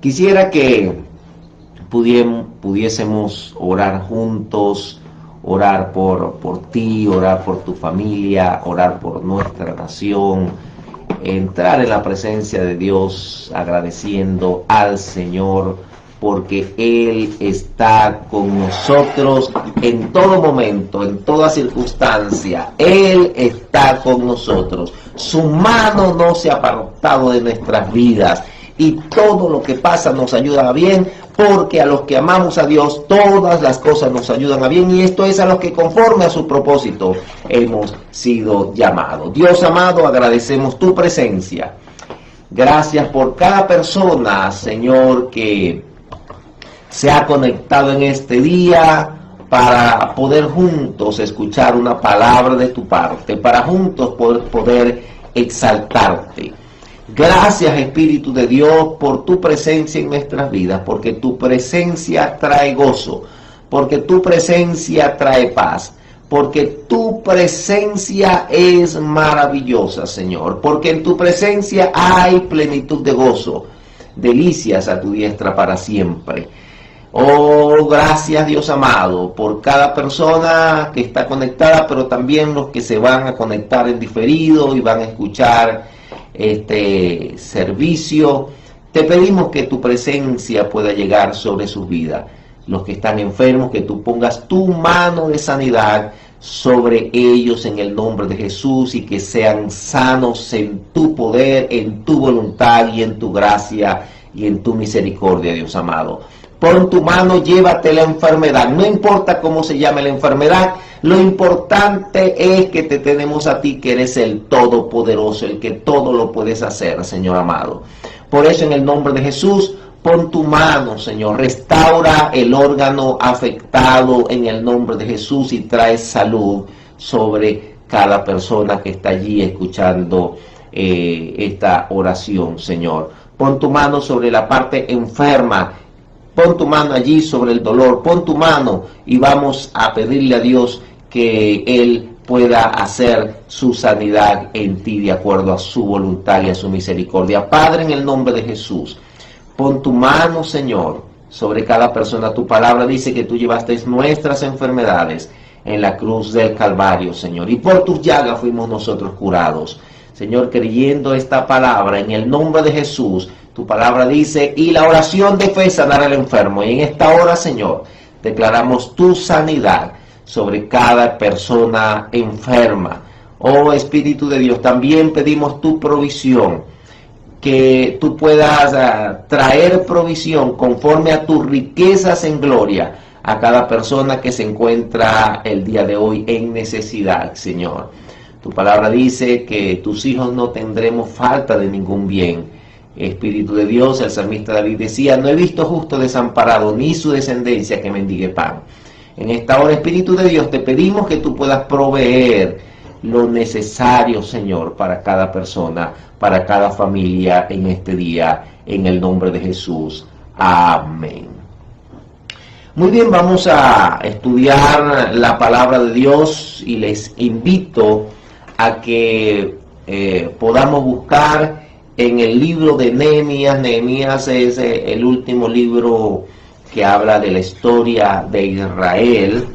Quisiera que pudiésemos orar juntos, orar por ti, orar por tu familia, orar por nuestra nación, entrar en la presencia de Dios agradeciendo al Señor porque Él está con nosotros en todo momento, en toda circunstancia. Él está con nosotros. Su mano no se ha apartado de nuestras vidas. Y todo lo que pasa nos ayuda a bien, porque a los que amamos a Dios, todas las cosas nos ayudan a bien. Y esto es a los que conforme a su propósito hemos sido llamados. Dios amado, agradecemos tu presencia. Gracias por cada persona, Señor, que se ha conectado en este día para poder juntos escuchar una palabra de tu parte, para juntos poder exaltarte. Gracias, Espíritu de Dios, por tu presencia en nuestras vidas, porque tu presencia trae gozo, porque tu presencia trae paz, porque tu presencia es maravillosa, Señor, porque en tu presencia hay plenitud de gozo, delicias a tu diestra para siempre. Oh, gracias, Dios amado, por cada persona que está conectada, pero también los que se van a conectar en diferido y van a escuchar este servicio. Te pedimos que tu presencia pueda llegar sobre sus vidas. Los que están enfermos, que tú pongas tu mano de sanidad sobre ellos en el nombre de Jesús, y que sean sanos en tu poder, en tu voluntad y en tu gracia y en tu misericordia, Dios amado. Pon tu mano, llévate la enfermedad. No importa cómo se llame la enfermedad, lo importante es que te tenemos a ti, que eres el Todopoderoso, el que todo lo puedes hacer, Señor amado. Por eso, en el nombre de Jesús, pon tu mano, Señor. Restaura el órgano afectado en el nombre de Jesús y trae salud sobre cada persona que está allí escuchando esta oración, Señor. Pon tu mano sobre la parte enferma. Pon tu mano allí sobre el dolor, pon tu mano y vamos a pedirle a Dios que Él pueda hacer su sanidad en ti de acuerdo a su voluntad y a su misericordia. Padre, en el nombre de Jesús, pon tu mano, Señor, sobre cada persona. Tu palabra dice que tú llevaste nuestras enfermedades en la cruz del Calvario, Señor, y por tus llagas fuimos nosotros curados. Señor, creyendo esta palabra en el nombre de Jesús, tu palabra dice, y la oración de fe sanará al enfermo. Y en esta hora, Señor, declaramos tu sanidad sobre cada persona enferma. Oh Espíritu de Dios, también pedimos tu provisión, que tú puedas traer provisión conforme a tus riquezas en gloria a cada persona que se encuentra el día de hoy en necesidad, Señor. Tu palabra dice que tus hijos no tendremos falta de ningún bien. Espíritu de Dios, el salmista David decía, no he visto justo desamparado, ni su descendencia que mendigue pan. En esta hora, Espíritu de Dios, te pedimos que tú puedas proveer lo necesario, Señor, para cada persona, para cada familia en este día, en el nombre de Jesús. Amén. Muy bien, vamos a estudiar la palabra de Dios y les invito a que podamos buscar en el libro de Nehemías. Nehemías es el último libro que habla de la historia de Israel.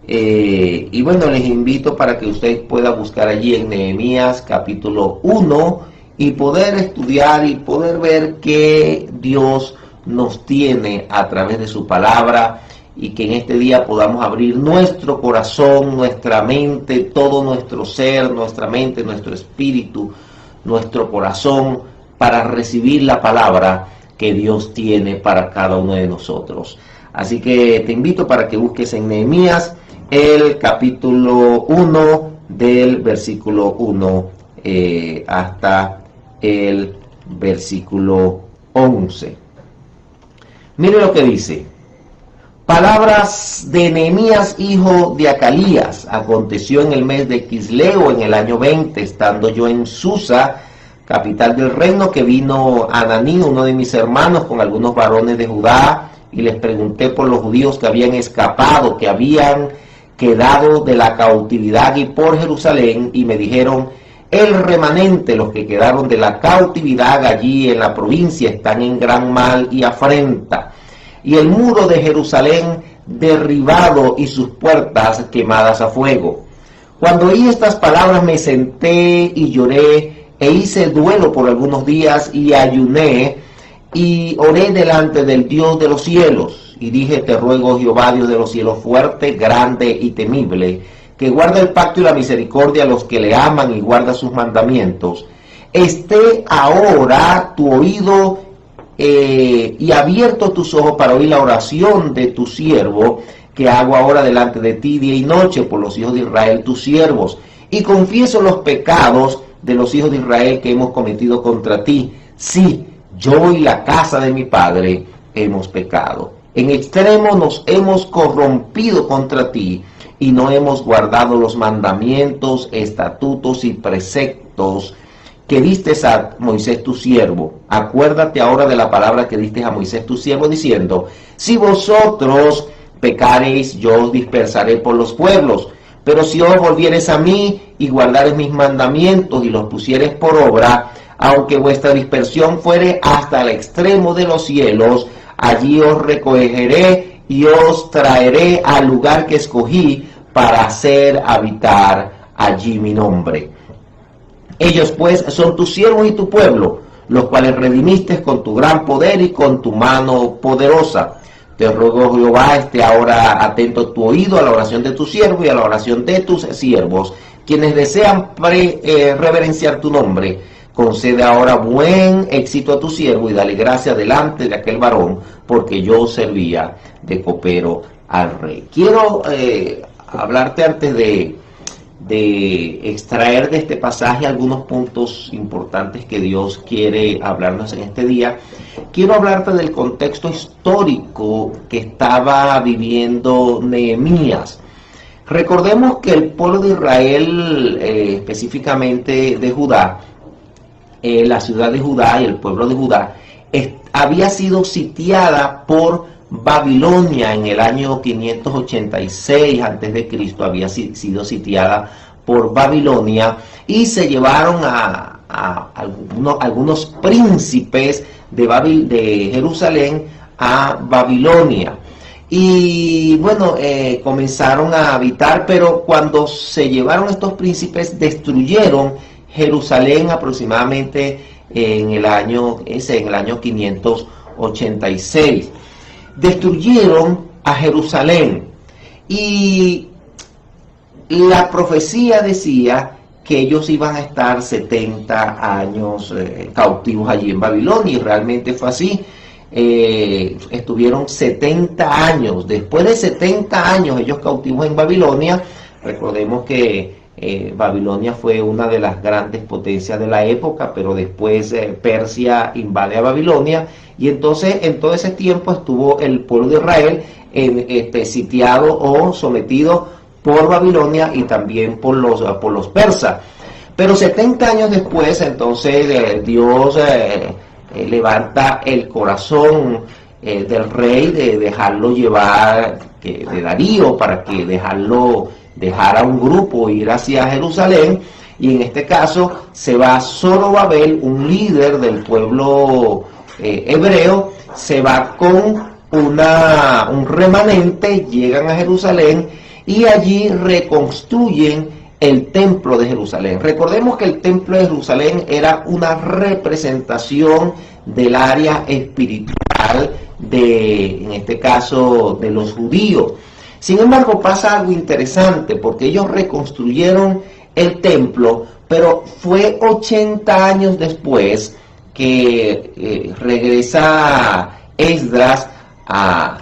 Y bueno, les invito para que ustedes puedan buscar allí en Nehemías capítulo 1 y poder estudiar y poder ver que Dios nos tiene a través de su palabra, y que en este día podamos abrir nuestro corazón, nuestra mente, todo nuestro ser, nuestra mente, nuestro espíritu, nuestro corazón, para recibir la palabra que Dios tiene para cada uno de nosotros. Así que te invito para que busques en Nehemías el capítulo 1 del versículo 1 hasta el versículo 11. Mire lo que dice. Palabras de Nehemías, hijo de Acalías. Aconteció en el mes de Quisleo, en el año 20, estando yo en Susa, capital del reino, que vino Ananí, uno de mis hermanos, con algunos varones de Judá, y les pregunté por los judíos que habían escapado, que habían quedado de la cautividad y por Jerusalén, y me dijeron, El remanente, los que quedaron de la cautividad allí en la provincia, están en gran mal y afrenta. Y el muro de Jerusalén derribado y sus puertas quemadas a fuego. Cuando oí estas palabras me senté y lloré e hice duelo por algunos días y ayuné y oré delante del Dios de los cielos. Y dije, te ruego, Jehová, Dios de los cielos, fuerte, grande y temible, que guarda el pacto y la misericordia a los que le aman y guarda sus mandamientos. Esté ahora tu oído y abierto tus ojos para oír la oración de tu siervo, que hago ahora delante de ti día y noche por los hijos de Israel, tus siervos, y confieso los pecados de los hijos de Israel que hemos cometido contra ti. Sí, yo y la casa de mi padre hemos pecado. En extremo nos hemos corrompido contra ti, y no hemos guardado los mandamientos, estatutos y preceptos que diste a Moisés tu siervo. Acuérdate ahora de la palabra que diste a Moisés tu siervo, diciendo, si vosotros pecareis, yo os dispersaré por los pueblos, pero si os volviereis a mí y guardareis mis mandamientos y los pusiereis por obra, aunque vuestra dispersión fuere hasta el extremo de los cielos, allí os recogeré y os traeré al lugar que escogí para hacer habitar allí mi nombre. Ellos pues son tus siervos y tu pueblo, los cuales redimiste con tu gran poder y con tu mano poderosa. Te ruego, Jehová, esté ahora atento tu oído a la oración de tu siervo y a la oración de tus siervos, quienes desean reverenciar tu nombre. Concede ahora buen éxito a tu siervo y dale gracia delante de aquel varón, porque yo servía de copero al rey. Quiero hablarte antes de extraer de este pasaje algunos puntos importantes que Dios quiere hablarnos en este día. Quiero hablarte del contexto histórico que estaba viviendo Nehemías. Recordemos que el pueblo de Israel, específicamente de Judá, la ciudad de Judá y el pueblo de Judá, había sido sitiada por Babilonia en el año 586 a.C., había sido sitiada por Babilonia, y se llevaron a algunos príncipes de Jerusalén a Babilonia. Y bueno, comenzaron a habitar, pero cuando se llevaron estos príncipes, destruyeron Jerusalén aproximadamente en el año 586. Destruyeron a Jerusalén, y la profecía decía que ellos iban a estar 70 años cautivos allí en Babilonia, y realmente fue así. Estuvieron 70 años. Después de 70 años ellos cautivos en Babilonia, recordemos que Babilonia fue una de las grandes potencias de la época, pero después Persia invade a Babilonia, y entonces en todo ese tiempo estuvo el pueblo de Israel sitiado o sometido por Babilonia y también por los persas. Pero 70 años después, entonces Dios levanta el corazón del rey de dejarlo llevar, de Darío, para que dejara un grupo ir hacia Jerusalén, y en este caso se va Zorobabel, un líder del pueblo hebreo, se va con un remanente, llegan a Jerusalén y allí reconstruyen el templo de Jerusalén. Recordemos que el templo de Jerusalén era una representación del área espiritual en este caso, de los judíos. Sin embargo, pasa algo interesante, porque ellos reconstruyeron el templo, pero fue 80 años después que regresa Esdras a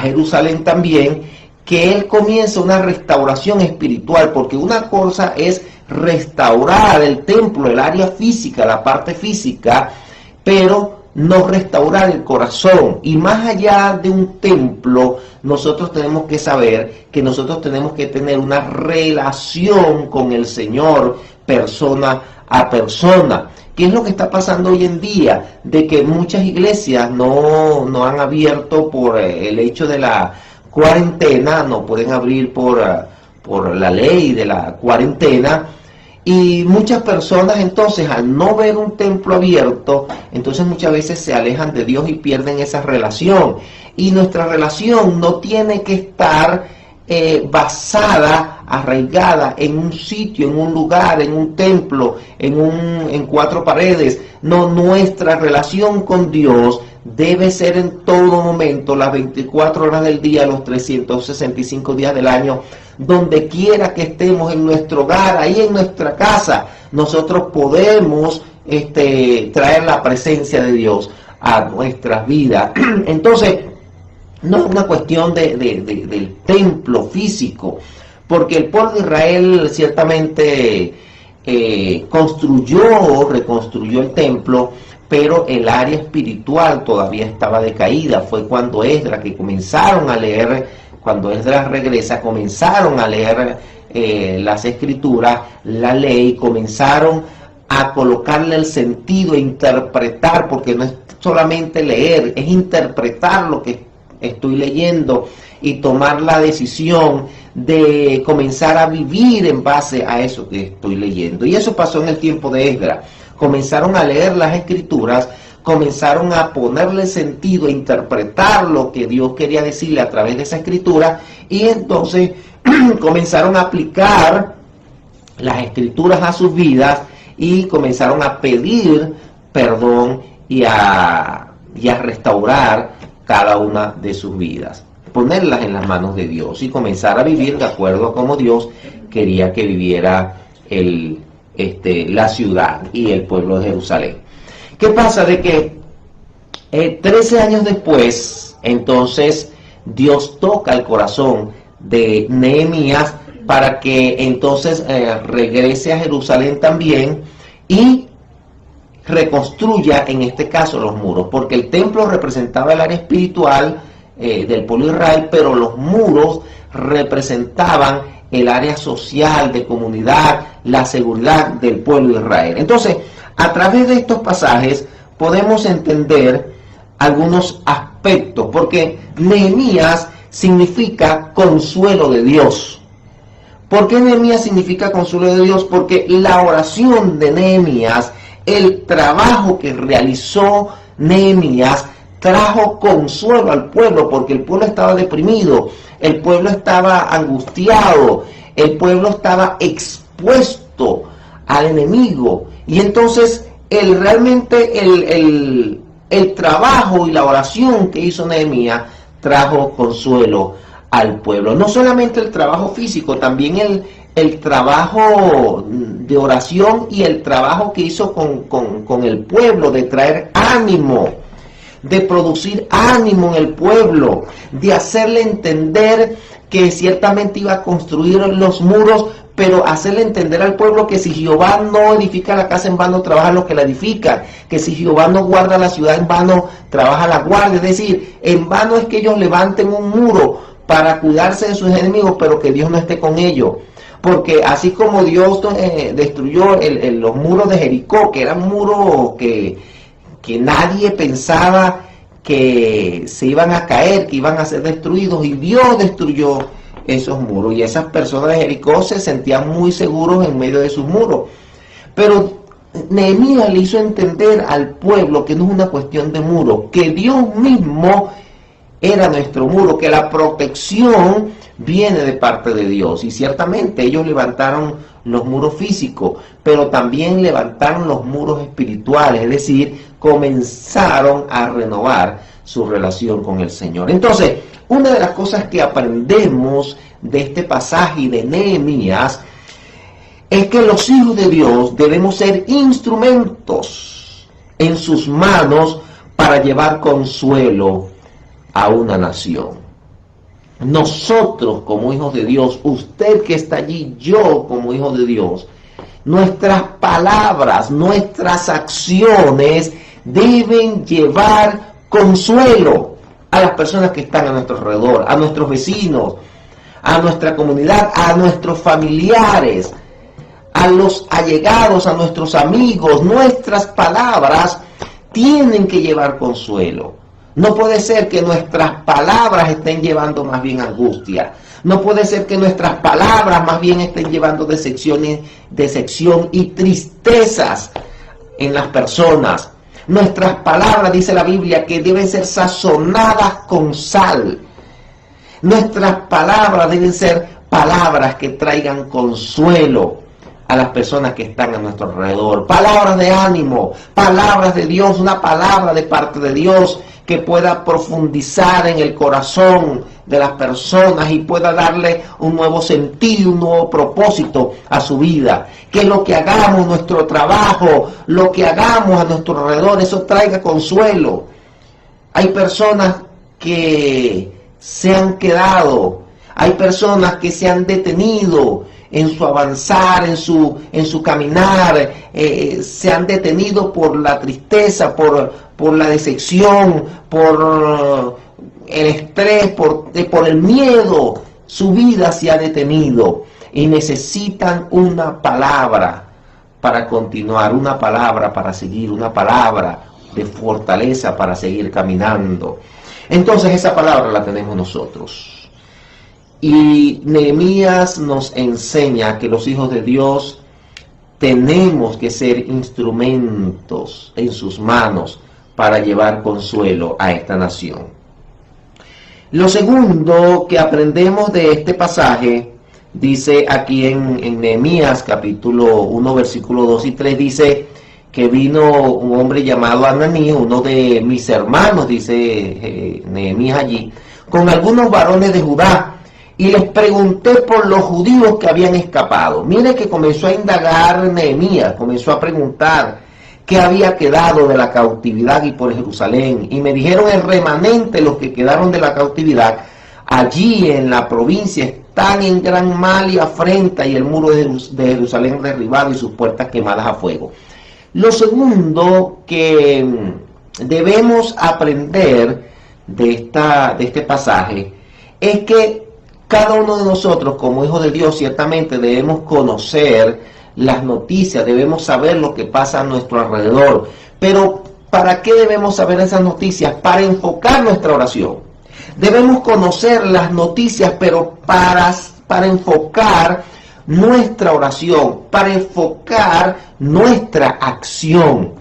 Jerusalén también, que él comienza una restauración espiritual, porque una cosa es restaurar el templo, el área física, la parte física, pero no restaurar el corazón. Y más allá de un templo, nosotros tenemos que saber que nosotros tenemos que tener una relación con el Señor, persona a persona. ¿Qué es lo que está pasando hoy en día? De que muchas iglesias no han abierto por el hecho de la cuarentena, no pueden abrir por la ley de la cuarentena, Y muchas personas entonces, al no ver un templo abierto, entonces muchas veces se alejan de Dios y pierden esa relación. Y nuestra relación no tiene que estar basada, arraigada en un sitio, en un lugar, en un templo, en cuatro paredes. No, nuestra relación con Dios debe ser en todo momento, las 24 horas del día, los 365 días del año, donde quiera que estemos, en nuestro hogar, ahí en nuestra casa, nosotros podemos traer la presencia de Dios a nuestras vidas. Entonces, no es una cuestión del templo físico, porque el pueblo de Israel ciertamente reconstruyó el templo, pero el área espiritual todavía estaba decaída. Fue cuando Esdras, que comenzaron a leer, cuando Esdras regresa, comenzaron a leer las escrituras, la ley, comenzaron a colocarle el sentido, a interpretar, porque no es solamente leer, es interpretar lo que estoy leyendo y tomar la decisión de comenzar a vivir en base a eso que estoy leyendo. Y eso pasó en el tiempo de Esdras. Comenzaron a leer las escrituras, comenzaron a ponerle sentido, a interpretar lo que Dios quería decirle a través de esa escritura, y entonces comenzaron a aplicar las escrituras a sus vidas y comenzaron a pedir perdón y a restaurar cada una de sus vidas, ponerlas en las manos de Dios y comenzar a vivir de acuerdo a cómo Dios quería que viviera la ciudad y el pueblo de Jerusalén. ¿Qué pasa? De que 13 años después, entonces Dios toca el corazón de Nehemías para que entonces regrese a Jerusalén también y reconstruya en este caso los muros, porque el templo representaba el área espiritual del pueblo de Israel, pero los muros representaban el área social, de comunidad, la seguridad del pueblo de Israel. Entonces, a través de estos pasajes podemos entender algunos aspectos, porque Nehemías significa consuelo de Dios. ¿Por qué Nehemías significa consuelo de Dios? Porque la oración de Nehemías, el trabajo que realizó Nehemías, trajo consuelo al pueblo, porque el pueblo estaba deprimido, el pueblo estaba angustiado, el pueblo estaba expuesto al enemigo. Y entonces realmente el trabajo y la oración que hizo Nehemías trajo consuelo al pueblo. No solamente el trabajo físico, también el trabajo de oración y el trabajo que hizo con el pueblo, de traer ánimo, de producir ánimo en el pueblo, de hacerle entender que ciertamente iba a construir los muros, pero hacerle entender al pueblo que si Jehová no edifica la casa, en vano trabajan los que la edifican, que si Jehová no guarda la ciudad, en vano trabaja la guardia. Es decir, en vano es que ellos levanten un muro para cuidarse de sus enemigos, pero que Dios no esté con ellos. Porque así como Dios destruyó los muros de Jericó, que eran muros que nadie pensaba que se iban a caer, que iban a ser destruidos, y Dios destruyó esos muros, y esas personas de Jericó se sentían muy seguros en medio de sus muros. Pero Nehemías le hizo entender al pueblo que no es una cuestión de muro, que Dios mismo era nuestro muro, que la protección viene de parte de Dios. Y ciertamente ellos levantaron los muros físicos, pero también levantaron los muros espirituales, es decir, comenzaron a renovar su relación con el Señor. Entonces, una de las cosas que aprendemos de este pasaje de Nehemías es que los hijos de Dios debemos ser instrumentos en sus manos para llevar consuelo a una nación. Nosotros como hijos de Dios, usted que está allí, yo como hijo de Dios, nuestras palabras, nuestras acciones deben llevar consuelo a las personas que están a nuestro alrededor, a nuestros vecinos, a nuestra comunidad, a nuestros familiares, a los allegados, a nuestros amigos. Nuestras palabras tienen que llevar consuelo. No puede ser que nuestras palabras estén llevando más bien angustia. No puede ser que nuestras palabras más bien estén llevando decepción y tristezas en las personas. Nuestras palabras, dice la Biblia, que deben ser sazonadas con sal. Nuestras palabras deben ser palabras que traigan consuelo a las personas que están a nuestro alrededor. Palabras de ánimo, palabras de Dios, una palabra de parte de Dios que pueda profundizar en el corazón de las personas y pueda darle un nuevo sentido, un nuevo propósito a su vida. Que lo que hagamos, nuestro trabajo, lo que hagamos a nuestro alrededor, eso traiga consuelo. Hay personas que se han quedado, hay personas que se han detenido en su avanzar, en su caminar, se han detenido por la tristeza, por la decepción, por el estrés, por el miedo. Su vida se ha detenido y necesitan una palabra para continuar, una palabra para seguir, una palabra de fortaleza para seguir caminando. Entonces esa palabra la tenemos nosotros. Y Nehemías nos enseña que los hijos de Dios tenemos que ser instrumentos en sus manos para llevar consuelo a esta nación. Lo segundo que aprendemos de este pasaje, dice aquí en Nehemías capítulo 1 versículo 2 y 3, dice que vino un hombre llamado Ananí, uno de mis hermanos, dice Nehemías allí, con algunos varones de Judá, y les pregunté por los judíos que habían escapado. Mire que comenzó a indagar Nehemías, comenzó a preguntar qué había quedado de la cautividad y por Jerusalén. Y me dijeron, el remanente, los que quedaron de la cautividad, allí en la provincia están en gran mal y afrenta, y el muro de Jerusalén derribado y sus puertas quemadas a fuego. Lo segundo que debemos aprender de este pasaje es que cada uno de nosotros, como hijos de Dios, ciertamente debemos conocer las noticias, debemos saber lo que pasa a nuestro alrededor. Pero, ¿para qué debemos saber esas noticias? Para enfocar nuestra oración. Debemos conocer las noticias, pero para enfocar nuestra oración, para enfocar nuestra acción,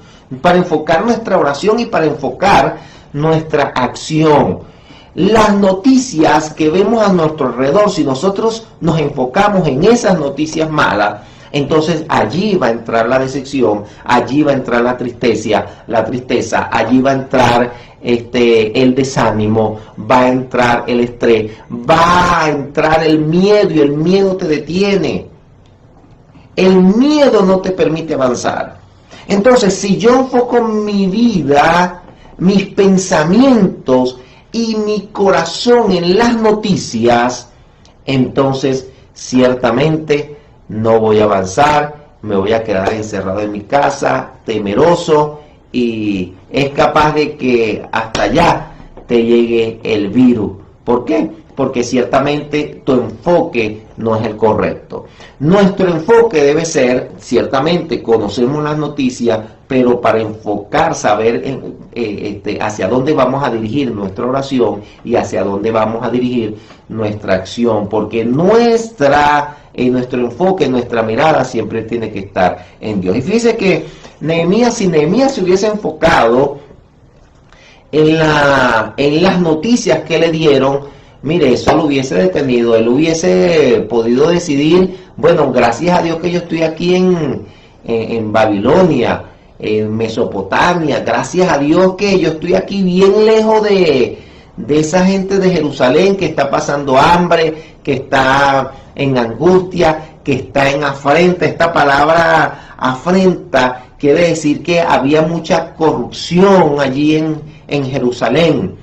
para enfocar nuestra oración y para enfocar nuestra acción. Las noticias que vemos a nuestro alrededor, si nosotros nos enfocamos en esas noticias malas, entonces allí va a entrar la decepción, allí va a entrar la tristeza, allí va a entrar el desánimo, va a entrar el estrés, va a entrar el miedo, y el miedo te detiene. El miedo no te permite avanzar. Entonces, si yo enfoco mi vida, mis pensamientos y mi corazón en las noticias, entonces ciertamente no voy a avanzar, me voy a quedar encerrado en mi casa, temeroso, y es capaz de que hasta allá te llegue el virus. ¿Por qué? Porque ciertamente tu enfoque no es el correcto. Nuestro enfoque debe ser, ciertamente, conocemos las noticias, pero para enfocar, saber hacia dónde vamos a dirigir nuestra oración y hacia dónde vamos a dirigir nuestra acción, porque nuestro enfoque, nuestra mirada siempre tiene que estar en Dios. Y fíjese que si Nehemías se hubiese enfocado en las noticias que le dieron, mire, eso lo hubiese detenido. Él hubiese podido decidir, bueno, gracias a Dios que yo estoy aquí en Babilonia, en Mesopotamia, gracias a Dios que yo estoy aquí bien lejos de esa gente de Jerusalén que está pasando hambre, que está en angustia, que está en afrenta. Esta palabra afrenta quiere decir que había mucha corrupción allí en Jerusalén,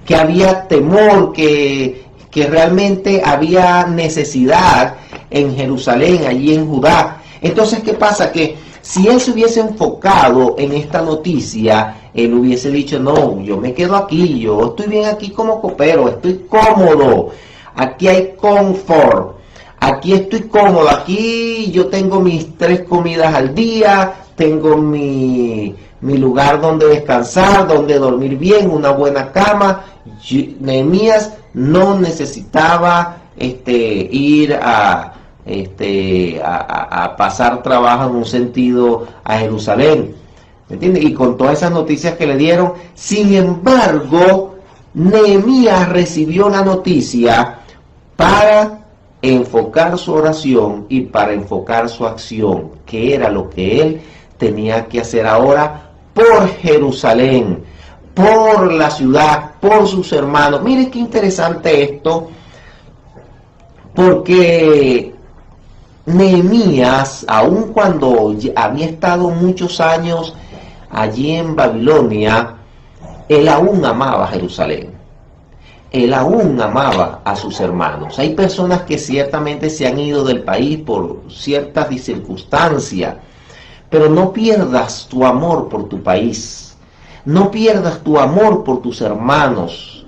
que había temor, que realmente había necesidad en Jerusalén, allí en Judá. Entonces, ¿qué pasa? Que si él se hubiese enfocado en esta noticia, él hubiese dicho, no, yo me quedo aquí, yo estoy bien aquí como copero, estoy cómodo, aquí hay confort, aquí estoy cómodo, aquí yo tengo mis 3 comidas al día, tengo mi lugar donde descansar, donde dormir bien, una buena cama. Nehemías no necesitaba ir a pasar trabajo en un sentido a Jerusalén, ¿me entiendes? Y con todas esas noticias que le dieron, sin embargo, Nehemías recibió la noticia para enfocar su oración y para enfocar su acción, que era lo que él tenía que hacer ahora por Jerusalén, por la ciudad, por sus hermanos. Mire qué interesante esto, porque Nehemías, aun cuando había estado muchos años allí en Babilonia, él aún amaba Jerusalén. Él aún amaba a sus hermanos. Hay personas que ciertamente se han ido del país por ciertas circunstancias, pero no pierdas tu amor por tu país. No pierdas tu amor por tus hermanos.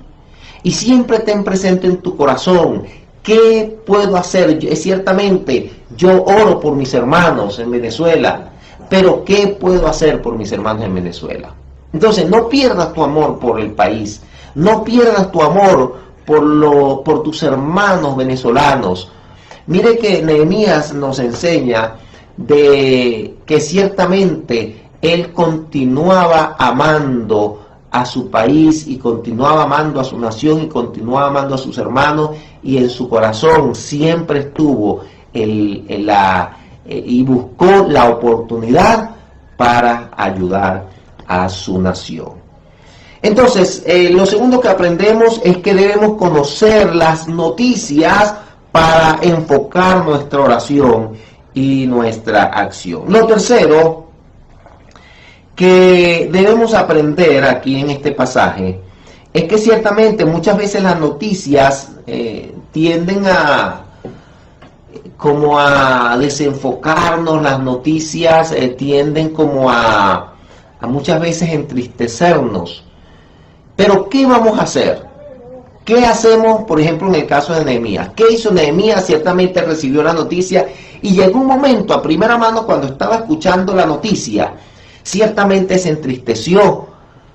Y siempre ten presente en tu corazón, ¿qué puedo hacer? Ciertamente, yo oro por mis hermanos en Venezuela, pero ¿qué puedo hacer por mis hermanos en Venezuela? Entonces, no pierdas tu amor por el país, no pierdas tu amor por tus hermanos venezolanos. Mire que Nehemías nos enseña de que ciertamente él continuaba amando a su país y continuaba amando a su nación y continuaba amando a sus hermanos, y en su corazón siempre estuvo y buscó la oportunidad para ayudar a su nación. Entonces, lo segundo que aprendemos es que debemos conocer las noticias para enfocar nuestra oración y nuestra acción. Lo tercero que debemos aprender aquí en este pasaje es que ciertamente muchas veces las noticias tienden a desenfocarnos, las noticias tienden a muchas veces entristecernos. Pero ¿qué vamos a hacer? ¿Qué hacemos, por ejemplo, en el caso de Nehemías? ¿Qué hizo Nehemías? Ciertamente recibió la noticia y llegó un momento a primera mano cuando estaba escuchando la noticia, ciertamente se entristeció,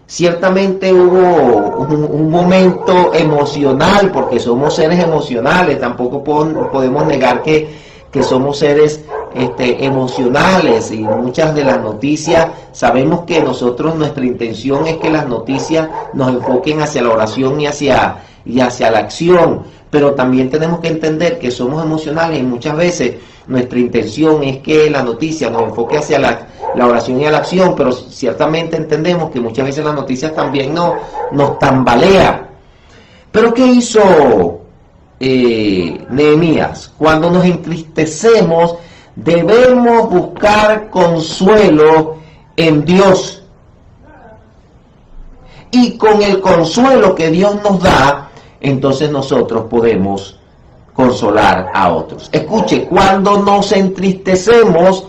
ciertamente hubo un momento emocional, porque somos seres emocionales, tampoco podemos negar que somos seres emocionales, y muchas de las noticias, sabemos que nuestra intención es que las noticias nos enfoquen hacia la oración y hacia la acción, pero también tenemos que entender que somos emocionales y muchas veces nuestra intención es que la noticia nos enfoque hacia la oración y a la acción, pero ciertamente entendemos que muchas veces las noticias también nos tambalean. Pero ¿qué hizo Nehemías? Cuando nos entristecemos, debemos buscar consuelo en Dios. Y con el consuelo que Dios nos da, entonces nosotros podemos consolar a otros. Escuche, cuando nos entristecemos,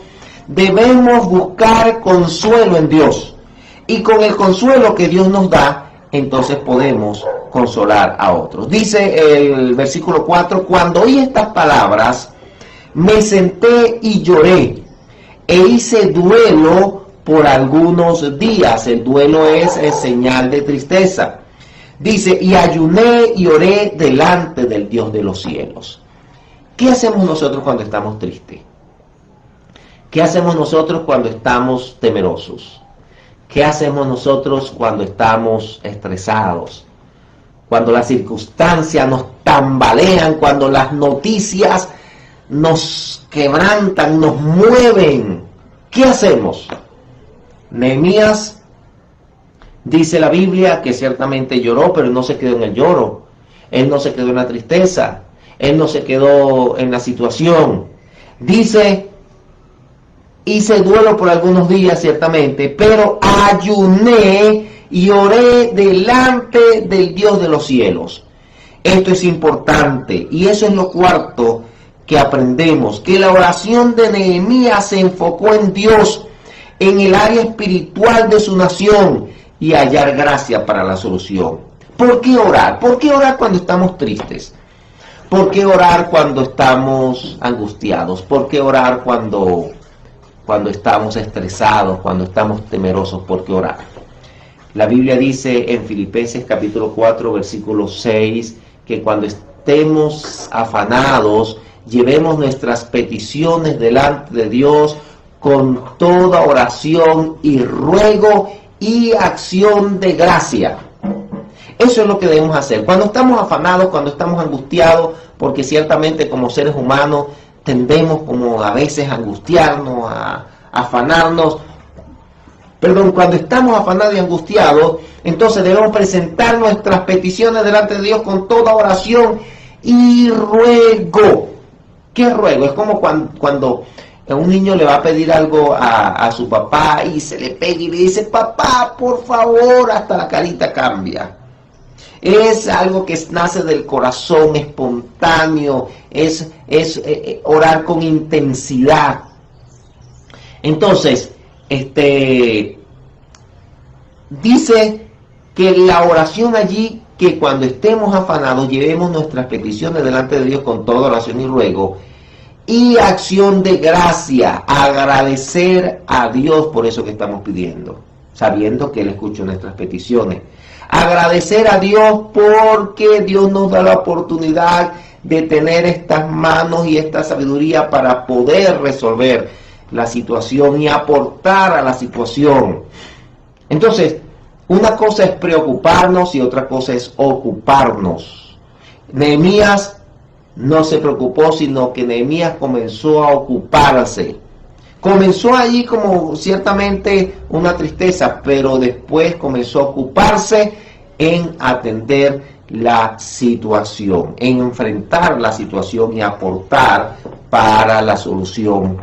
debemos buscar consuelo en Dios. Y con el consuelo que Dios nos da, entonces podemos consolar a otros. Dice el versículo 4, cuando oí estas palabras, me senté y lloré, e hice duelo por algunos días. El duelo es señal de tristeza. Dice, y ayuné y oré delante del Dios de los cielos. ¿Qué hacemos nosotros cuando estamos tristes? ¿Qué hacemos nosotros cuando estamos temerosos? ¿Qué hacemos nosotros cuando estamos estresados? Cuando las circunstancias nos tambalean, cuando las noticias nos quebrantan, nos mueven. ¿Qué hacemos? Nehemías, dice la Biblia, que ciertamente lloró, pero no se quedó en el lloro. Él no se quedó en la tristeza. Él no se quedó en la situación. Dice, hice duelo por algunos días, ciertamente, pero ayuné y oré delante del Dios de los cielos. Esto es importante, y eso es lo cuarto que aprendemos, que la oración de Nehemías se enfocó en Dios, en el área espiritual de su nación, y hallar gracia para la solución. ¿Por qué orar? ¿Por qué orar cuando estamos tristes? ¿Por qué orar cuando estamos angustiados? ¿Por qué orar cuando estamos estresados, cuando estamos temerosos? ¿Por qué orar? La Biblia dice en Filipenses capítulo 4, versículo 6, que cuando estemos afanados, llevemos nuestras peticiones delante de Dios con toda oración y ruego y acción de gracia. Eso es lo que debemos hacer. Cuando estamos afanados, cuando estamos angustiados, porque ciertamente como seres humanos tendemos como a veces a angustiarnos, a afanarnos. Cuando estamos afanados y angustiados, entonces debemos presentar nuestras peticiones delante de Dios con toda oración y ruego. ¿Qué ruego? Es como cuando un niño le va a pedir algo a su papá y se le pega y le dice, papá, por favor, hasta la carita cambia. Es algo que nace del corazón, espontáneo, es orar con intensidad. Entonces, dice que la oración allí, que cuando estemos afanados, llevemos nuestras peticiones delante de Dios con toda oración y ruego, y acción de gracia, agradecer a Dios por eso que estamos pidiendo, sabiendo que Él escucha nuestras peticiones. Agradecer a Dios porque Dios nos da la oportunidad de tener estas manos y esta sabiduría para poder resolver la situación y aportar a la situación. Entonces, una cosa es preocuparnos y otra cosa es ocuparnos. Nehemías no se preocupó, sino que Nehemías comenzó a ocuparse. Comenzó allí como ciertamente una tristeza, pero después comenzó a ocuparse en atender la situación, en enfrentar la situación y aportar para la solución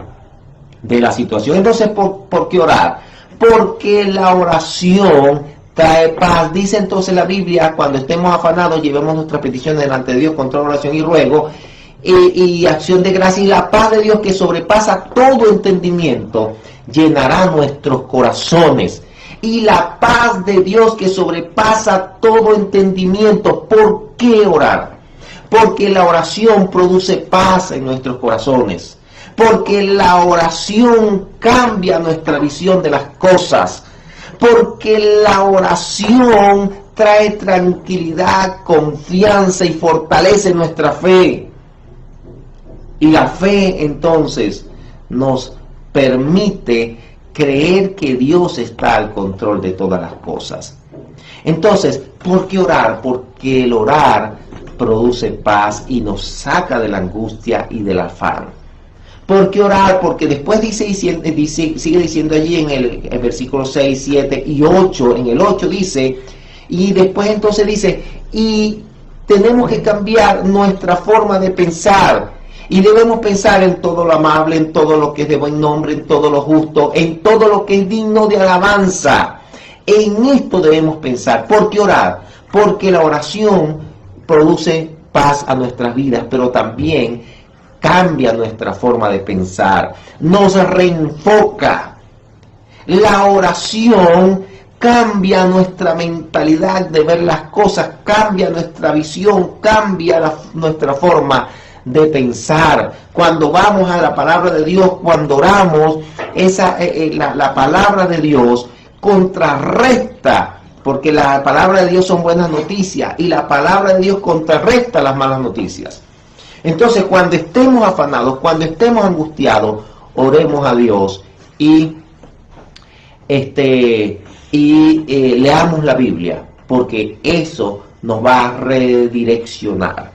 de la situación. Entonces, ¿por qué orar? Porque la oración trae paz. Dice entonces la Biblia, cuando estemos afanados, llevemos nuestras peticiones delante de Dios con toda oración y ruego, y acción de gracia, y la paz de Dios que sobrepasa todo entendimiento llenará nuestros corazones. Y la paz de Dios que sobrepasa todo entendimiento. ¿Por qué orar? Porque la oración produce paz en nuestros corazones. Porque la oración cambia nuestra visión de las cosas. Porque la oración trae tranquilidad, confianza y fortalece nuestra fe. Y la fe entonces nos permite creer que Dios está al control de todas las cosas. Entonces, ¿por qué orar? Porque el orar produce paz y nos saca de la angustia y del afán. ¿Por qué orar? Porque después sigue diciendo allí en el versículo 6, 7 y 8, en el 8 dice, y después entonces dice, y tenemos que cambiar nuestra forma de pensar. Y debemos pensar en todo lo amable, en todo lo que es de buen nombre, en todo lo justo, en todo lo que es digno de alabanza. En esto debemos pensar. ¿Por qué orar? Porque la oración produce paz a nuestras vidas, pero también cambia nuestra forma de pensar, nos reenfoca. La oración cambia nuestra mentalidad de ver las cosas, cambia nuestra visión, cambia nuestra forma de pensar. Cuando vamos a la palabra de Dios, cuando oramos, la palabra de Dios contrarresta, porque la palabra de Dios son buenas noticias y la palabra de Dios contrarresta las malas noticias. Entonces, cuando estemos afanados, cuando estemos angustiados, oremos a Dios y leamos la Biblia, porque eso nos va a redireccionar.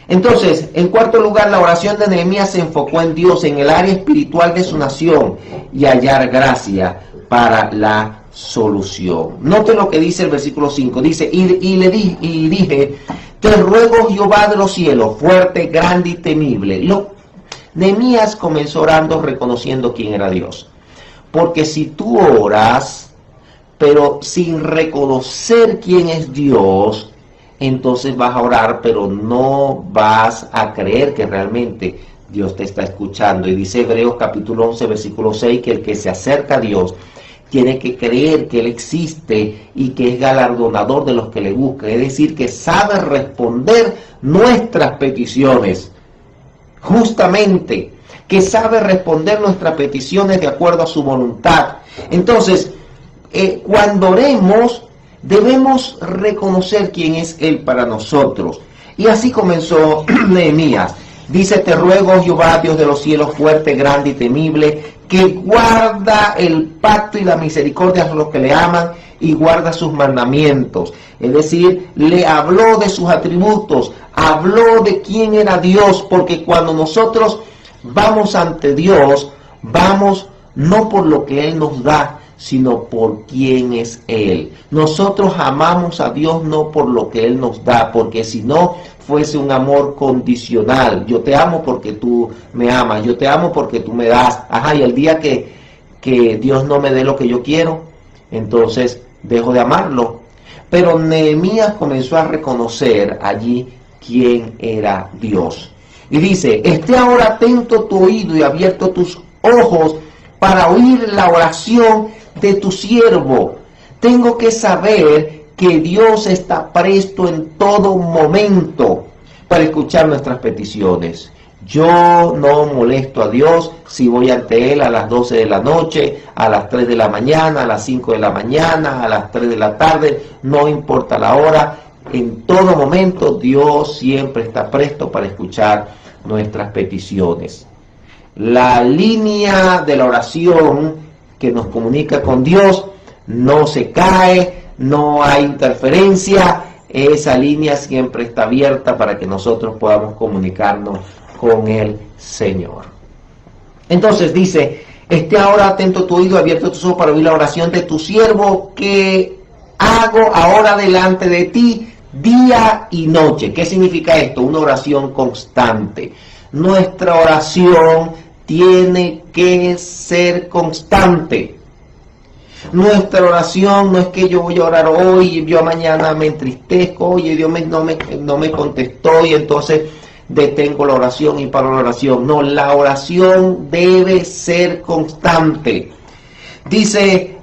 Entonces, en cuarto lugar, la oración de Nehemías se enfocó en Dios, en el área espiritual de su nación y hallar gracia para la solución. Note lo que dice el versículo 5. Dice, y dije, te ruego, Jehová de los cielos, fuerte, grande y temible. Nehemías comenzó orando reconociendo quién era Dios. Porque si tú oras, pero sin reconocer quién es Dios, entonces vas a orar, pero no vas a creer que realmente Dios te está escuchando. Y dice Hebreos capítulo 11, versículo 6, que el que se acerca a Dios tiene que creer que Él existe y que es galardonador de los que le buscan. Es decir, que sabe responder nuestras peticiones. Justamente, que sabe responder nuestras peticiones de acuerdo a su voluntad. Entonces, cuando oremos, debemos reconocer quién es Él para nosotros. Y así comenzó Nehemías. Dice: te ruego, Jehová, Dios de los cielos, fuerte, grande y temible, que guarda el pacto y la misericordia a los que le aman y guarda sus mandamientos. Es decir, le habló de sus atributos, habló de quién era Dios, porque cuando nosotros vamos ante Dios, vamos no por lo que Él nos da, sino por quién es Él. Nosotros amamos a Dios no por lo que Él nos da, porque si no fuese un amor condicional. Yo te amo porque tú me amas, yo te amo porque tú me das. Ajá, y el día que Dios no me dé lo que yo quiero, entonces dejo de amarlo. Pero Nehemías comenzó a reconocer allí quién era Dios. Y dice: esté ahora atento tu oído y abierto tus ojos para oír la oración de tu siervo. Tengo que saber que Dios está presto en todo momento para escuchar nuestras peticiones. Yo no molesto a Dios si voy ante Él a las 12 de la noche, a las 3 de la mañana, a las 5 de la mañana, a las 3 de la tarde, no importa la hora. En todo momento Dios siempre está presto para escuchar nuestras peticiones. La línea de la oración que nos comunica con Dios no se cae, no hay interferencia, esa línea siempre está abierta para que nosotros podamos comunicarnos con el Señor. Entonces dice: esté ahora atento tu oído, abierto tus ojos para oír la oración de tu siervo, que hago ahora delante de ti día y noche. ¿Qué significa esto? Una oración constante. Nuestra oración tiene que ser constante. Nuestra oración no es que yo voy a orar hoy y yo mañana me entristezco, oye, Dios no me contestó y entonces detengo la oración y paro la oración. No, la oración debe ser constante. Dice,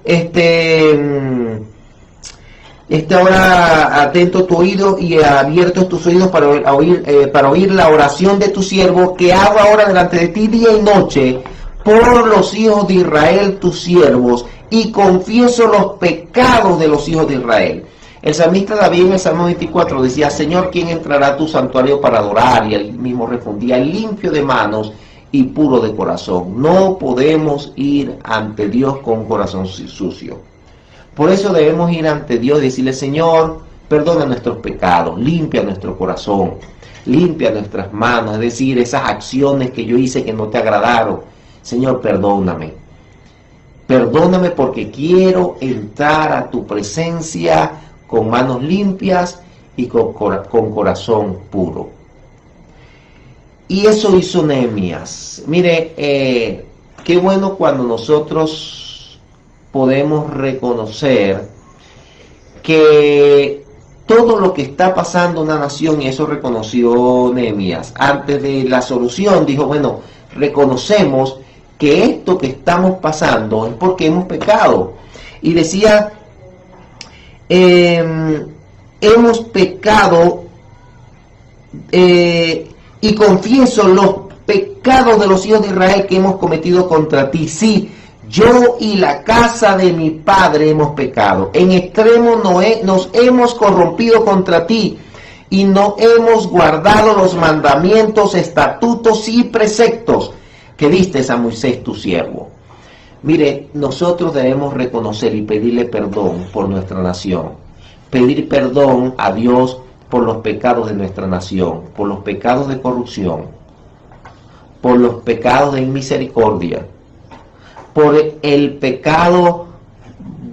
ahora atento tu oído y abiertos tus oídos para oír la oración de tu siervo, que hago ahora delante de ti día y noche por los hijos de Israel, tus siervos, y confieso los pecados de los hijos de Israel. El salmista David en el Salmo 24 decía: Señor, ¿quién entrará a tu santuario para adorar? Y él mismo respondía: limpio de manos y puro de corazón. No podemos ir ante Dios con un corazón sucio. Por eso debemos ir ante Dios y decirle: Señor, perdona nuestros pecados, limpia nuestro corazón, limpia nuestras manos, es decir, esas acciones que yo hice que no te agradaron. Señor, perdóname. Perdóname porque quiero entrar a tu presencia con manos limpias y con corazón puro. Y eso hizo Nehemías. Mire, qué bueno cuando nosotros podemos reconocer que todo lo que está pasando en una nación, y eso reconoció Nehemías, antes de la solución dijo: bueno, reconocemos que esto que estamos pasando es porque hemos pecado. Y decía: hemos pecado y confieso los pecados de los hijos de Israel que hemos cometido contra ti. Sí, yo y la casa de mi padre hemos pecado. En extremo nos hemos corrompido contra ti y no hemos guardado los mandamientos, estatutos y preceptos que diste a Moisés tu siervo. Mire, nosotros debemos reconocer y pedirle perdón por nuestra nación. Pedir perdón a Dios por los pecados de nuestra nación, por los pecados de corrupción, por los pecados de inmisericordia, por el pecado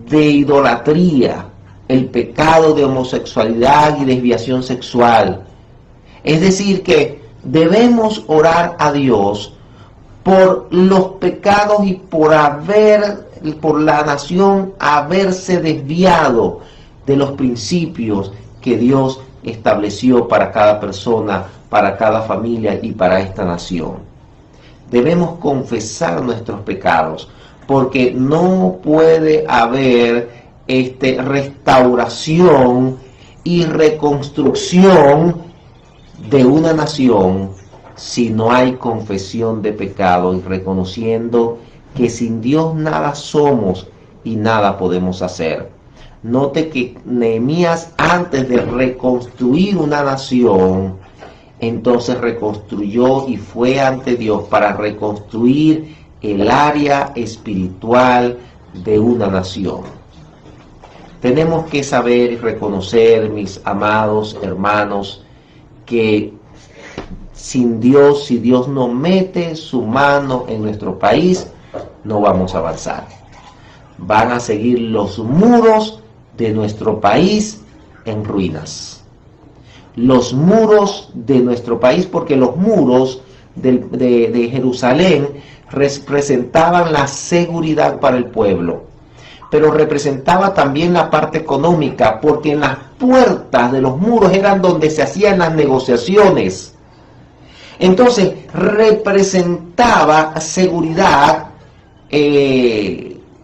de idolatría, el pecado de homosexualidad y desviación sexual. Es decir, que debemos orar a Dios por los pecados y por la nación haberse desviado de los principios que Dios estableció para cada persona, para cada familia y para esta nación. Debemos confesar nuestros pecados, porque no puede haber restauración y reconstrucción de una nación si no hay confesión de pecado y reconociendo que sin Dios nada somos y nada podemos hacer. Note que Nehemías, antes de reconstruir una nación, entonces reconstruyó y fue ante Dios para reconstruir el área espiritual de una nación. Tenemos que saber y reconocer, mis amados hermanos, que sin Dios, si Dios no mete su mano en nuestro país, no vamos a avanzar. Van a seguir los muros de nuestro país en ruinas. Los muros de nuestro país, porque los muros de Jerusalén representaban la seguridad para el pueblo, pero representaba también la parte económica, porque en las puertas de los muros eran donde se hacían las negociaciones. Entonces representaba seguridad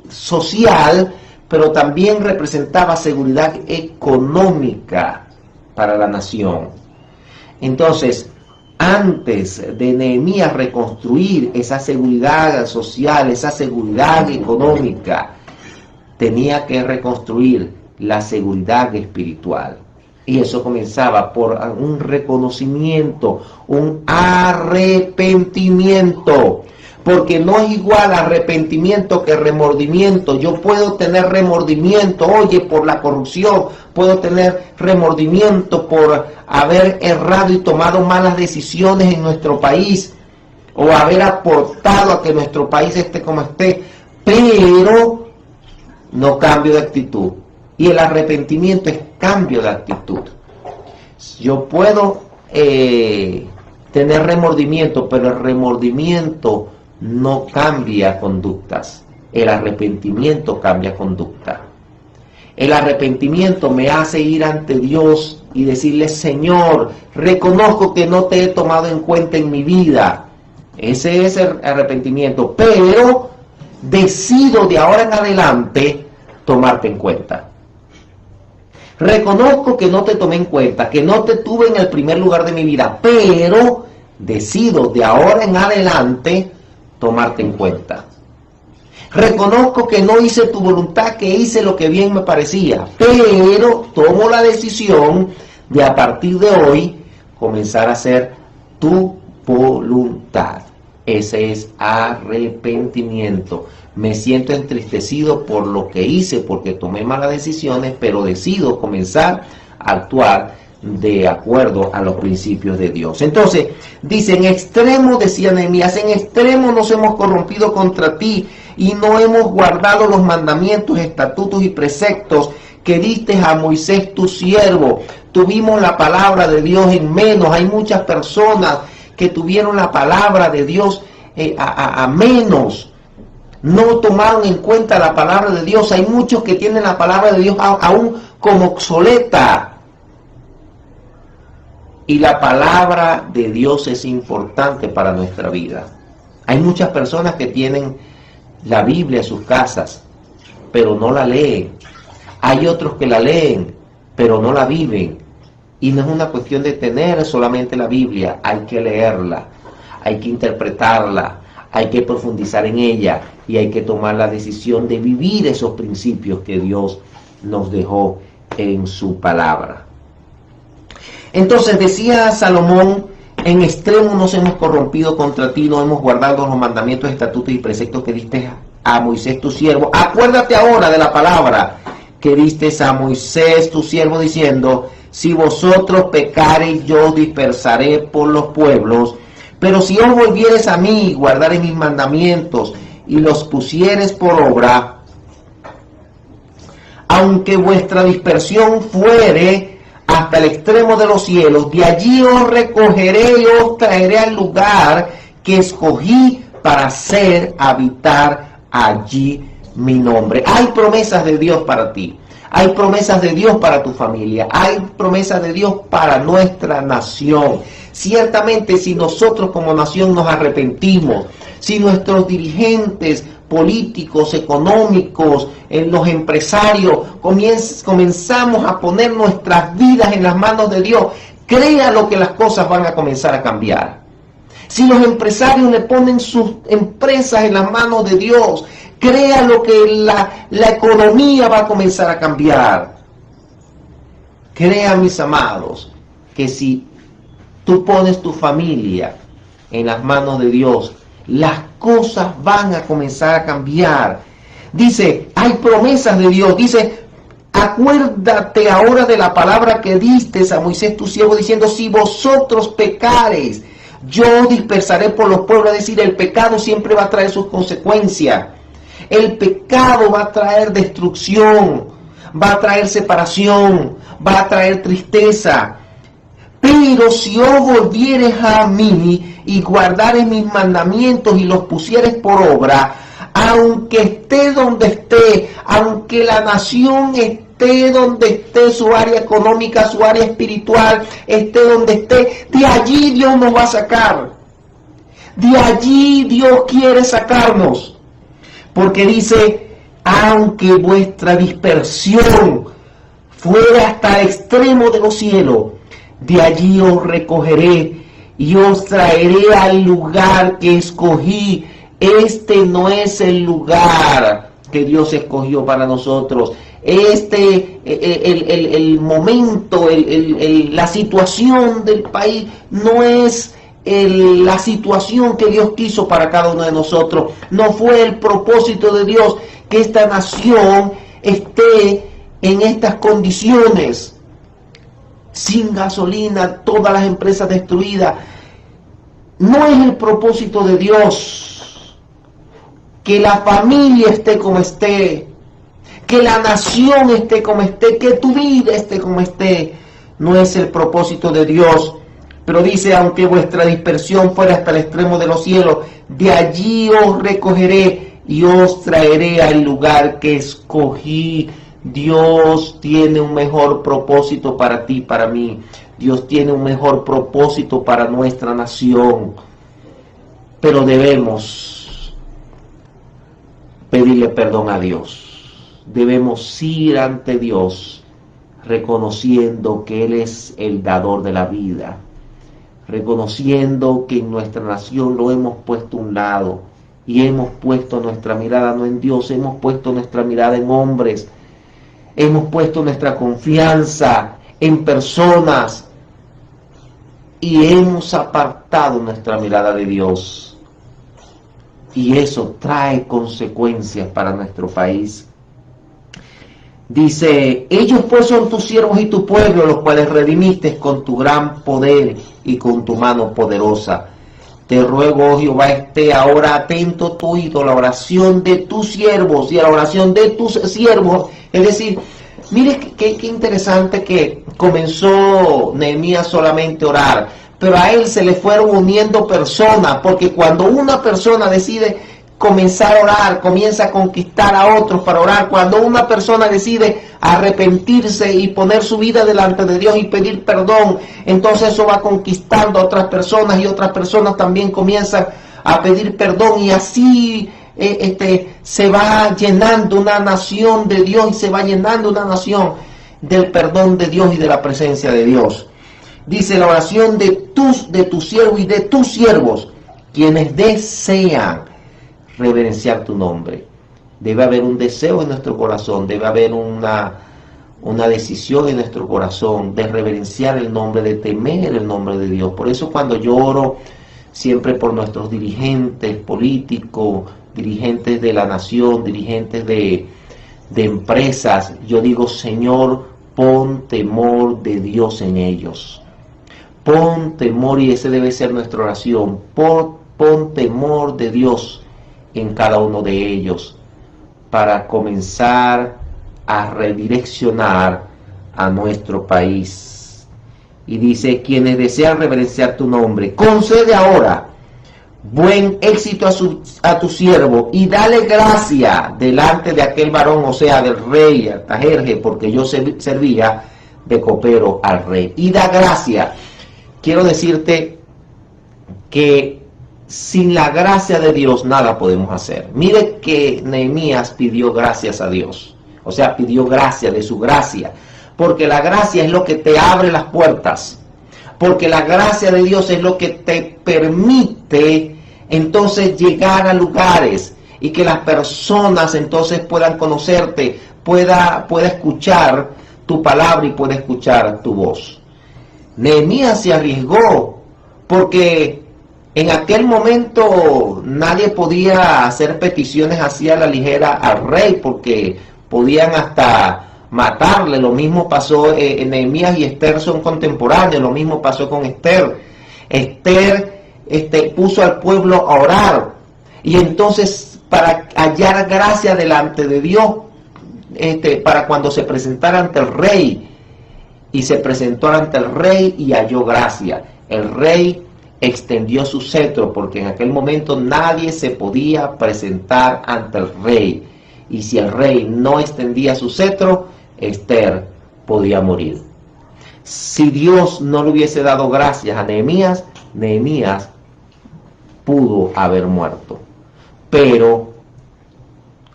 social, pero también representaba seguridad económica para la nación. Entonces, antes de Nehemías reconstruir esa seguridad social, esa seguridad económica, tenía que reconstruir la seguridad espiritual. Y eso comenzaba por un reconocimiento, un arrepentimiento. Porque no es igual arrepentimiento que remordimiento. Yo puedo tener remordimiento, oye, por la corrupción, puedo tener remordimiento por haber errado y tomado malas decisiones en nuestro país, o haber aportado a que nuestro país esté como esté, pero no cambio de actitud. Y el arrepentimiento es cambio de actitud. Yo puedo tener remordimiento, pero el remordimiento no cambia conductas. El arrepentimiento cambia conducta. El arrepentimiento me hace ir ante Dios y decirle: Señor, reconozco que no te he tomado en cuenta en mi vida. Ese es el arrepentimiento, pero decido de ahora en adelante tomarte en cuenta. Reconozco que no te tomé en cuenta, que no te tuve en el primer lugar de mi vida, pero decido de ahora en adelante tomarte en cuenta. Reconozco que no hice tu voluntad, que hice lo que bien me parecía, pero tomo la decisión de a partir de hoy comenzar a hacer tu voluntad. Ese es arrepentimiento. Me siento entristecido por lo que hice, porque tomé malas decisiones, pero decido comenzar a actuar de acuerdo a los principios de Dios. Entonces, dice: en extremo, decía Nehemías, en extremo nos hemos corrompido contra ti y no hemos guardado los mandamientos, estatutos y preceptos que diste a Moisés tu siervo. Tuvimos la palabra de Dios en menos. Hay muchas personas que tuvieron la palabra de Dios a menos. No tomaron en cuenta la palabra de Dios. Hay muchos que tienen la palabra de Dios aún como obsoleta. Y la palabra de Dios es importante para nuestra vida. Hay muchas personas que tienen la Biblia en sus casas, pero no la leen. Hay otros que la leen, pero no la viven. Y no es una cuestión de tener solamente la Biblia, hay que leerla, hay que interpretarla, hay que profundizar en ella y hay que tomar la decisión de vivir esos principios que Dios nos dejó en su palabra. Entonces decía Salomón: en extremo nos hemos corrompido contra ti, no hemos guardado los mandamientos, estatutos y preceptos que diste a Moisés tu siervo. Acuérdate ahora de la palabra que diste a Moisés tu siervo, diciendo: si vosotros pecareis, yo os dispersaré por los pueblos. Pero si os volviereis a mí, guardareis mis mandamientos y los pusiereis por obra, aunque vuestra dispersión fuere hasta el extremo de los cielos, de allí os recogeré y os traeré al lugar que escogí para hacer habitar allí mi nombre. Hay promesas de Dios para ti. Hay promesas de Dios para tu familia. Hay promesas de Dios para nuestra nación. Ciertamente, si nosotros como nación nos arrepentimos, si nuestros dirigentes políticos, económicos, los empresarios, comenzamos a poner nuestras vidas en las manos de Dios, créalo que las cosas van a comenzar a cambiar. Si los empresarios le ponen sus empresas en las manos de Dios, Crea lo que la economía va a comenzar a cambiar. Crea, mis amados, que si tú pones tu familia en las manos de Dios, las cosas van a comenzar a cambiar. Dice, hay promesas de Dios. Dice, acuérdate ahora de la palabra que diste a Moisés tu siervo, diciendo, si vosotros pecareis, yo os dispersaré por los pueblos. Es decir, el pecado siempre va a traer sus consecuencias. El pecado va a traer destrucción, va a traer separación, va a traer tristeza. Pero si os volvieres a mí y guardares mis mandamientos y los pusieres por obra, aunque esté donde esté, aunque la nación esté donde esté, su área económica, su área espiritual, esté donde esté, de allí Dios nos va a sacar. De allí Dios quiere sacarnos. Porque dice, aunque vuestra dispersión fuera hasta el extremo de los cielos, de allí os recogeré y os traeré al lugar que escogí. Este no es el lugar que Dios escogió para nosotros. El momento, la situación del país no es la situación que Dios quiso para cada uno de nosotros. No fue el propósito de Dios que esta nación esté en estas condiciones, sin gasolina, todas las empresas destruidas. No es el propósito de Dios que la familia esté como esté, que la nación esté como esté, que tu vida esté como esté. No es el propósito de Dios. Pero dice, aunque vuestra dispersión fuera hasta el extremo de los cielos, de allí os recogeré y os traeré al lugar que escogí. Dios tiene un mejor propósito para ti, para mí. Dios tiene un mejor propósito para nuestra nación. Pero debemos pedirle perdón a Dios. Debemos ir ante Dios reconociendo que Él es el dador de la vida. Reconociendo que en nuestra nación lo hemos puesto a un lado y hemos puesto nuestra mirada no en Dios, hemos puesto nuestra mirada en hombres, hemos puesto nuestra confianza en personas y hemos apartado nuestra mirada de Dios. Y eso trae consecuencias para nuestro país. Dice, ellos pues son tus siervos y tu pueblo, los cuales redimiste con tu gran poder y con tu mano poderosa. Te ruego, oh Jehová, esté ahora atento tu oído a la oración de tus siervos y a la oración de tus siervos. Es decir, mire qué interesante que comenzó Nehemías solamente a orar, pero a él se le fueron uniendo personas, porque cuando una persona decide comenzar a orar, comienza a conquistar a otros para orar. Cuando una persona decide arrepentirse y poner su vida delante de Dios y pedir perdón, entonces eso va conquistando a otras personas y otras personas también comienzan a pedir perdón y así se va llenando una nación de Dios y se va llenando una nación del perdón de Dios y de la presencia de Dios. Dice la oración de tu siervo y de tus siervos, quienes desean reverenciar tu nombre. Debe haber un deseo en nuestro corazón, debe haber una decisión en nuestro corazón de reverenciar el nombre, de temer el nombre de Dios. Por eso cuando yo oro siempre por nuestros dirigentes políticos, dirigentes de la nación, dirigentes de empresas, yo digo, Señor, pon temor de Dios en ellos. Pon temor, y ese debe ser nuestra oración, pon temor de Dios en cada uno de ellos, para comenzar a redireccionar a nuestro país. Y dice, quienes desean reverenciar tu nombre, concede ahora buen éxito a tu siervo y dale gracia delante de aquel varón, o sea, del rey Artajerjes, porque yo servía de copero al rey. Y da gracia. Quiero decirte que sin la gracia de Dios nada podemos hacer. Mire que Nehemías pidió gracias a Dios. O sea, pidió gracia, de su gracia. Porque la gracia es lo que te abre las puertas. Porque la gracia de Dios es lo que te permite entonces llegar a lugares. y que las personas entonces puedan conocerte, pueda escuchar tu palabra y pueda escuchar tu voz. Nehemías se arriesgó porque en aquel momento nadie podía hacer peticiones así a la ligera al rey, porque podían hasta matarle. Lo mismo pasó, Nehemías y Esther son contemporáneos, lo mismo pasó con Esther. Esther puso al pueblo a orar, y entonces para hallar gracia delante de Dios, para cuando se presentara ante el rey, y se presentó ante el rey y halló gracia. El rey extendió su cetro, porque en aquel momento nadie se podía presentar ante el rey, y si el rey no extendía su cetro, Esther podía morir. Si Dios no le hubiese dado gracias a Nehemías, Nehemías pudo haber muerto. Pero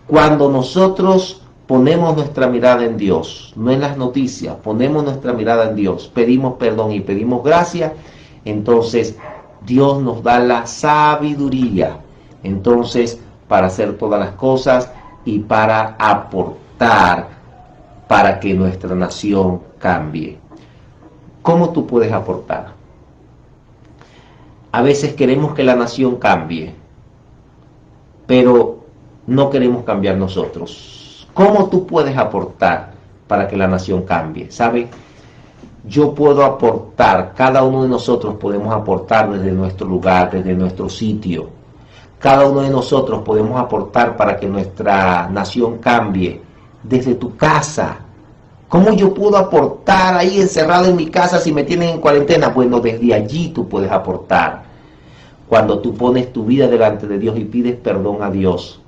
cuando nosotros ponemos nuestra mirada en Dios, no en las noticias, ponemos nuestra mirada en Dios, pedimos perdón y pedimos gracia, entonces Dios nos da la sabiduría, entonces, para hacer todas las cosas y para aportar para que nuestra nación cambie. ¿Cómo tú puedes aportar? A veces queremos que la nación cambie, pero no queremos cambiar nosotros. ¿Cómo tú puedes aportar para que la nación cambie? ¿Sabe? Yo puedo aportar, cada uno de nosotros podemos aportar desde nuestro lugar, desde nuestro sitio. Cada uno de nosotros podemos aportar para que nuestra nación cambie desde tu casa. ¿Cómo yo puedo aportar ahí encerrado en mi casa si me tienen en cuarentena? Bueno, desde allí tú puedes aportar. Cuando tú pones tu vida delante de Dios y pides perdón a Dios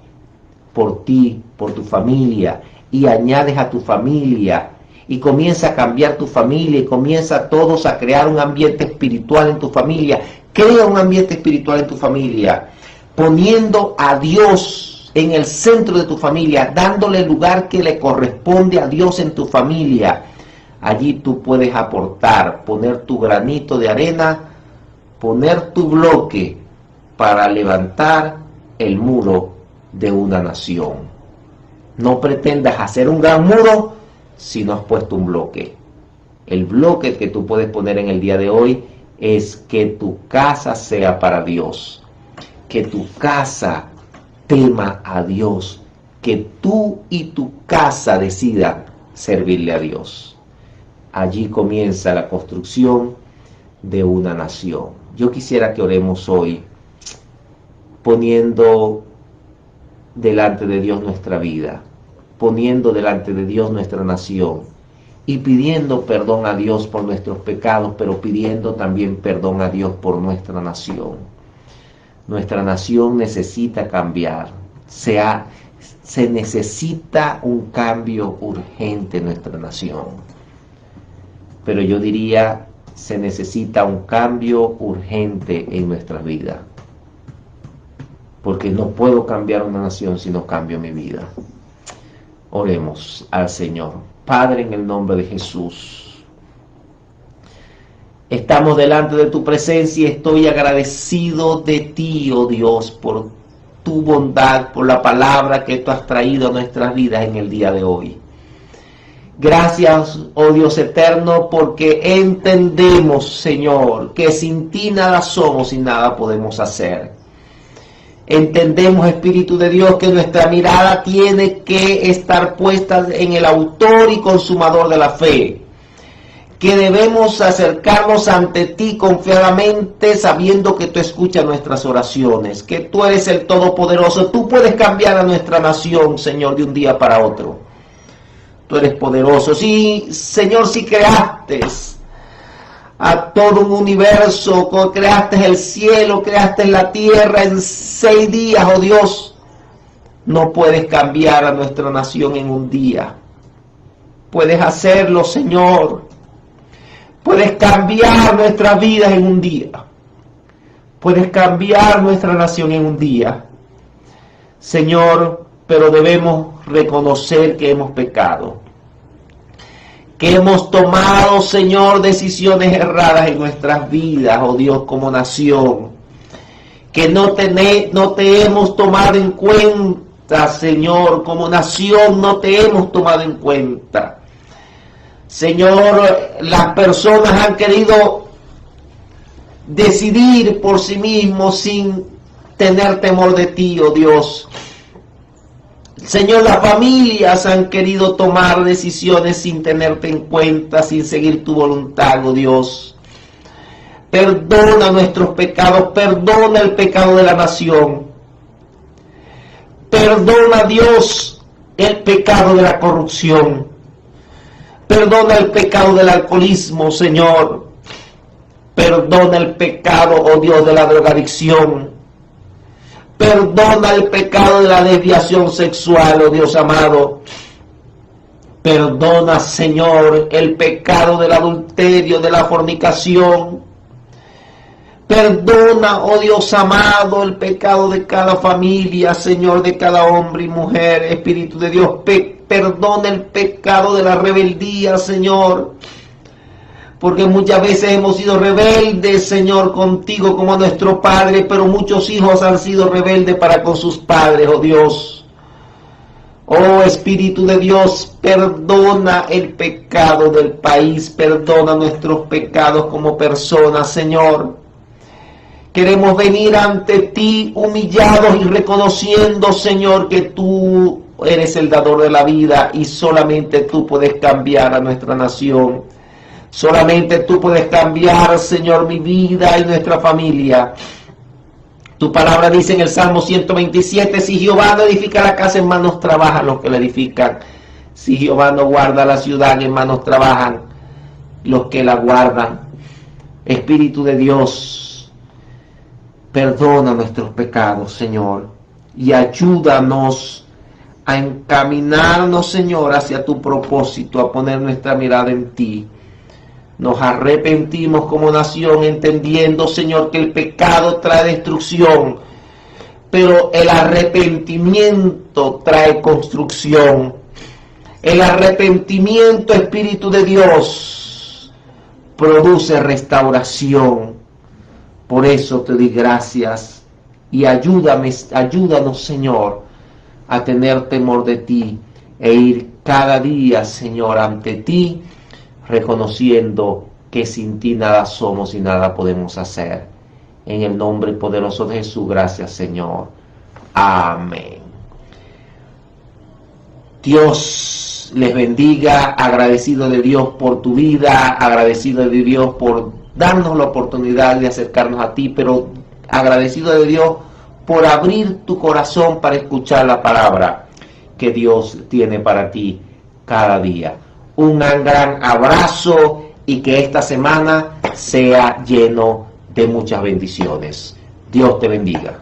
por ti, por tu familia, y añades a tu familia, y comienza a cambiar tu familia, y comienza todos a crear un ambiente espiritual en tu familia. Crea un ambiente espiritual en tu familia, poniendo a Dios en el centro de tu familia, dándole el lugar que le corresponde a Dios en tu familia. Allí tú puedes aportar, poner tu granito de arena, poner tu bloque para levantar el muro de una nación. No pretendas hacer un gran muro si no has puesto un bloque. El bloque que tú puedes poner en el día de hoy es que tu casa sea para Dios, que tu casa tema a Dios, que tú y tu casa decidan servirle a Dios. Allí comienza la construcción de una nación. Yo quisiera que oremos hoy poniendo delante de Dios nuestra vida, poniendo delante de Dios nuestra nación y pidiendo perdón a Dios por nuestros pecados, pero pidiendo también perdón a Dios por nuestra nación. Nuestra nación necesita cambiar, se necesita un cambio urgente en nuestra nación, pero yo diría, se necesita un cambio urgente en nuestras vidas, porque no puedo cambiar una nación si no cambio mi vida. Oremos al Señor. Padre, en el nombre de Jesús, estamos delante de tu presencia y estoy agradecido de ti, oh Dios, por tu bondad, por la palabra que tú has traído a nuestras vidas en el día de hoy. Gracias, oh Dios eterno, porque entendemos, Señor, que sin ti nada somos y nada podemos hacer. Entendemos, Espíritu de Dios, que nuestra mirada tiene que estar puesta en el autor y consumador de la fe, que debemos acercarnos ante ti confiadamente, sabiendo que tú escuchas nuestras oraciones, que tú eres el Todopoderoso. Tú puedes cambiar a nuestra nación, Señor, de un día para otro. Tú eres poderoso. Sí, Señor, si creaste a todo un universo, creaste el cielo, creaste la tierra en 6 días, oh Dios, no puedes cambiar a nuestra nación en un día. Puedes hacerlo, Señor. Puedes cambiar nuestras vidas en un día. Puedes cambiar nuestra nación en un día, Señor, pero debemos reconocer que hemos pecado, que hemos tomado, Señor, decisiones erradas en nuestras vidas, oh Dios, como nación, que no te hemos tomado en cuenta, Señor, como nación no te hemos tomado en cuenta. Señor, las personas han querido decidir por sí mismos sin tener temor de ti, oh Dios. Señor, las familias han querido tomar decisiones sin tenerte en cuenta, sin seguir tu voluntad, oh Dios. Perdona nuestros pecados, perdona el pecado de la nación. Perdona, Dios, el pecado de la corrupción. Perdona el pecado del alcoholismo, Señor. Perdona el pecado, oh Dios, de la drogadicción. Perdona el pecado de la desviación sexual, oh Dios amado. Perdona, Señor, el pecado del adulterio, de la fornicación. Perdona, oh Dios amado, el pecado de cada familia, Señor, de cada hombre y mujer, Espíritu de Dios. Perdona el pecado de la rebeldía, Señor. Porque muchas veces hemos sido rebeldes, Señor, contigo como nuestro Padre, pero muchos hijos han sido rebeldes para con sus padres, oh Dios. Oh Espíritu de Dios, perdona el pecado del país, perdona nuestros pecados como personas, Señor. Queremos venir ante ti humillados y reconociendo, Señor, que tú eres el dador de la vida y solamente tú puedes cambiar a nuestra nación. Solamente tú puedes cambiar, Señor, mi vida y nuestra familia. Tu palabra dice en el Salmo 127, si Jehová no edifica la casa, en manos trabajan los que la edifican. Si Jehová no guarda la ciudad, en manos trabajan los que la guardan. Espíritu de Dios, perdona nuestros pecados, Señor, y ayúdanos a encaminarnos, Señor, hacia tu propósito, a poner nuestra mirada en ti. Nos arrepentimos como nación, entendiendo, Señor, que el pecado trae destrucción, pero el arrepentimiento trae construcción. El arrepentimiento, Espíritu de Dios, produce restauración. Por eso te doy gracias y ayúdanos, Señor, a tener temor de ti e ir cada día, Señor, ante ti, reconociendo que sin ti nada somos y nada podemos hacer. En el nombre poderoso de Jesús, gracias, Señor. Amén. Dios les bendiga, agradecido de Dios por tu vida, agradecido de Dios por darnos la oportunidad de acercarnos a ti, pero agradecido de Dios por abrir tu corazón para escuchar la palabra que Dios tiene para ti cada día. Un gran abrazo y que esta semana sea lleno de muchas bendiciones. Dios te bendiga.